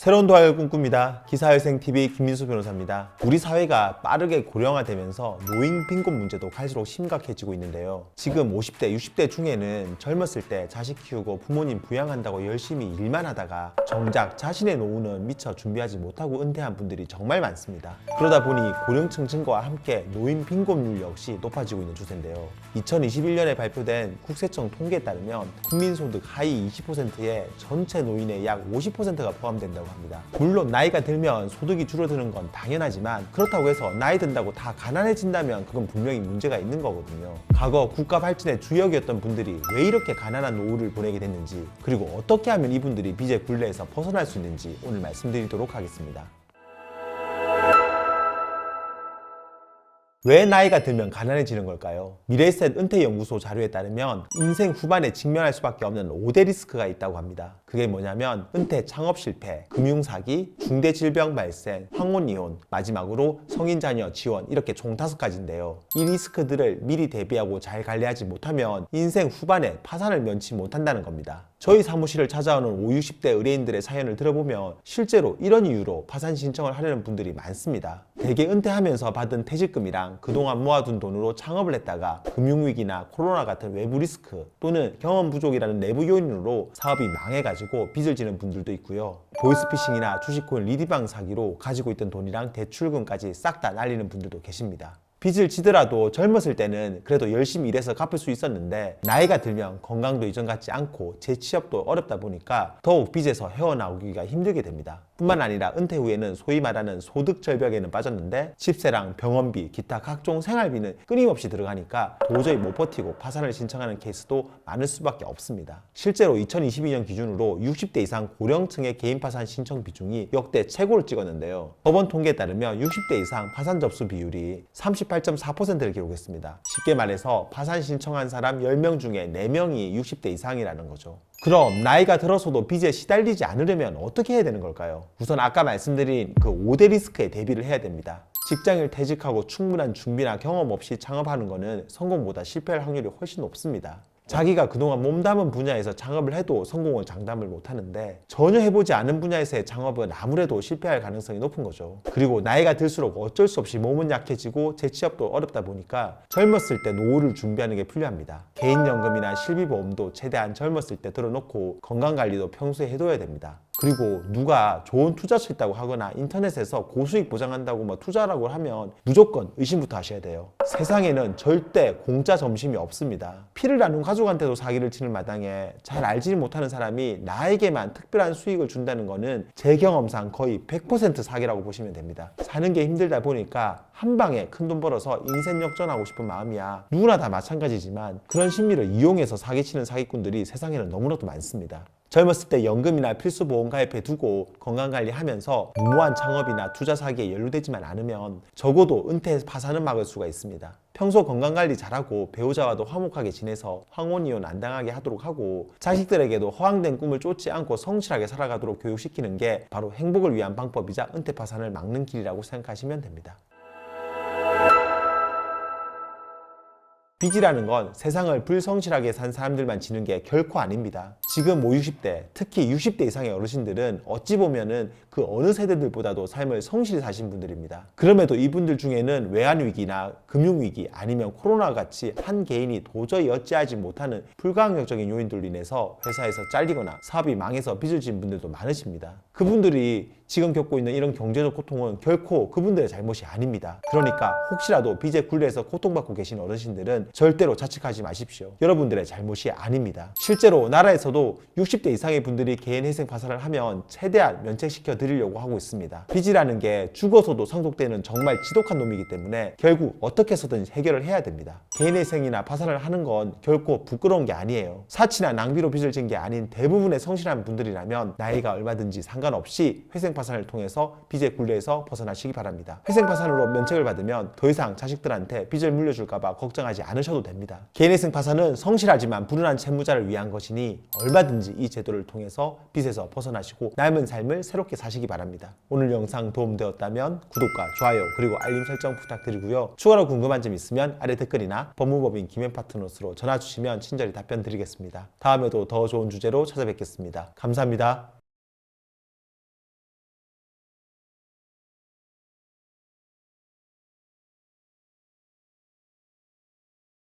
새로운 도화를 꿈꿉니다. 기사회생TV 김민수 변호사입니다. 우리 사회가 빠르게 고령화되면서 노인 빈곤 문제도 갈수록 심각해지고 있는데요. 지금 50대, 60대 중에는 젊었을 때 자식 키우고 부모님 부양한다고 열심히 일만 하다가 정작 자신의 노후는 미처 준비하지 못하고 은퇴한 분들이 정말 많습니다. 그러다 보니 고령층 증가와 함께 노인 빈곤율 역시 높아지고 있는 추세인데요. 2021년에 발표된 국세청 통계에 따르면 국민소득 하위 20%에 전체 노인의 약 50%가 포함된다고 합니다. 물론 나이가 들면 소득이 줄어드는 건 당연하지만 그렇다고 해서 나이 든다고 다 가난해진다면 그건 분명히 문제가 있는 거거든요. 과거 국가 발전의 주역이었던 분들이 왜 이렇게 가난한 노후를 보내게 됐는지, 그리고 어떻게 하면 이분들이 빚의 굴레에서 벗어날 수 있는지 오늘 말씀드리도록 하겠습니다. 왜 나이가 들면 가난해지는 걸까요? 미래에셋 은퇴연구소 자료에 따르면 인생 후반에 직면할 수밖에 없는 5대 리스크가 있다고 합니다. 그게 뭐냐면 은퇴 창업 실패, 금융사기, 중대질병 발생, 황혼이혼, 마지막으로 성인자녀 지원, 이렇게 총 5가지인데요. 이 리스크들을 미리 대비하고 잘 관리하지 못하면 인생 후반에 파산을 면치 못한다는 겁니다. 저희 사무실을 찾아오는 50, 60대 의뢰인들의 사연을 들어보면 실제로 이런 이유로 파산 신청을 하려는 분들이 많습니다. 대개 은퇴하면서 받은 퇴직금이랑 그동안 모아둔 돈으로 창업을 했다가 금융위기나 코로나 같은 외부 리스크 또는 경험 부족이라는 내부 요인으로 사업이 망해가지고 빚을 지는 분들도 있고요. 보이스피싱이나 주식코인 리디방 사기로 가지고 있던 돈이랑 대출금까지 싹 다 날리는 분들도 계십니다. 빚을 지더라도 젊었을 때는 그래도 열심히 일해서 갚을 수 있었는데 나이가 들면 건강도 이전 같지 않고 재취업도 어렵다 보니까 더욱 빚에서 헤어나오기가 힘들게 됩니다. 뿐만 아니라 은퇴 후에는 소위 말하는 소득 절벽에는 빠졌는데 집세랑 병원비, 기타 각종 생활비는 끊임없이 들어가니까 도저히 못 버티고 파산을 신청하는 케이스도 많을 수밖에 없습니다. 실제로 2022년 기준으로 60대 이상 고령층의 개인 파산 신청 비중이 역대 최고를 찍었는데요. 법원 통계에 따르면 60대 이상 파산 접수 비율이 38.4%를 기록했습니다. 쉽게 말해서 파산 신청한 사람 10명 중에 4명이 60대 이상이라는 거죠. 그럼 나이가 들어서도 빚에 시달리지 않으려면 어떻게 해야 되는 걸까요? 우선 아까 말씀드린 그 5대 리스크에 대비를 해야 됩니다. 직장을 퇴직하고 충분한 준비나 경험 없이 창업하는 거는 성공보다 실패할 확률이 훨씬 높습니다. 자기가 그동안 몸담은 분야에서 창업을 해도 성공을 장담을 못하는데 전혀 해보지 않은 분야에서의 창업은 아무래도 실패할 가능성이 높은 거죠. 그리고 나이가 들수록 어쩔 수 없이 몸은 약해지고 재취업도 어렵다 보니까 젊었을 때 노후를 준비하는 게 필요합니다. 개인연금이나 실비보험도 최대한 젊었을 때 들어놓고 건강관리도 평소에 해둬야 됩니다. 그리고 누가 좋은 투자처 있다고 하거나 인터넷에서 고수익 보장한다고 투자라고 하면 무조건 의심부터 하셔야 돼요. 세상에는 절대 공짜 점심이 없습니다. 피를 나눈 가족한테도 사기를 치는 마당에 잘 알지 못하는 사람이 나에게만 특별한 수익을 준다는 거는 제 경험상 거의 100% 사기라고 보시면 됩니다. 사는 게 힘들다 보니까 한 방에 큰 돈 벌어서 인생 역전하고 싶은 마음이야 누구나 다 마찬가지지만 그런 심리를 이용해서 사기치는 사기꾼들이 세상에는 너무나도 많습니다. 젊었을 때 연금이나 필수보험 가입해 두고 건강관리하면서 무모한 창업이나 투자 사기에 연루되지만 않으면 적어도 은퇴 파산은 막을 수가 있습니다. 평소 건강관리 잘하고 배우자와도 화목하게 지내서 황혼이혼 안 당하게 하도록 하고 자식들에게도 허황된 꿈을 쫓지 않고 성실하게 살아가도록 교육시키는 게 바로 행복을 위한 방법이자 은퇴 파산을 막는 길이라고 생각하시면 됩니다. 빚이라는 건 세상을 불성실하게 산 사람들만 지는 게 결코 아닙니다. 지금 50, 60대, 특히 60대 이상의 어르신들은 어찌 보면은 그 어느 세대들보다도 삶을 성실히 사신 분들입니다. 그럼에도 이분들 중에는 외환위기나 금융위기 아니면 코로나 같이 한 개인이 도저히 어찌하지 못하는 불가항력적인 요인들로 인해서 회사에서 잘리거나 사업이 망해서 빚을 진 분들도 많으십니다. 그분들이 지금 겪고 있는 이런 경제적 고통은 결코 그분들의 잘못이 아닙니다. 그러니까 혹시라도 빚의 굴레에서 고통받고 계신 어르신들은 절대로 자책하지 마십시오. 여러분들의 잘못이 아닙니다. 실제로 나라에서도 60대 이상의 분들이 개인 회생 파산을 하면 최대한 면책시켜 드리려고 하고 있습니다. 빚이라는 게 죽어서도 상속되는 정말 지독한 놈이기 때문에 결국 어떻게 해서든 해결을 해야 됩니다. 개인 회생이나 파산을 하는 건 결코 부끄러운 게 아니에요. 사치나 낭비로 빚을 진 게 아닌 대부분의 성실한 분들이라면 나이가 얼마든지 상관없이 회생 파산을 통해서 빚의 굴레에서 벗어나시기 바랍니다. 회생 파산으로 면책을 받으면 더 이상 자식들한테 빚을 물려줄까봐 걱정하지 않으셔도 됩니다. 개인회생 파산은 성실하지만 불운한 채무자를 위한 것이니 얼마든지 이 제도를 통해서 빚에서 벗어나시고 남은 삶을 새롭게 사시기 바랍니다. 오늘 영상 도움되었다면 구독과 좋아요 그리고 알림 설정 부탁드리고요. 추가로 궁금한 점 있으면 아래 댓글이나 법무법인 김앤파트너스로 전화 주시면 친절히 답변 드리겠습니다. 다음에도 더 좋은 주제로 찾아뵙겠습니다. 감사합니다.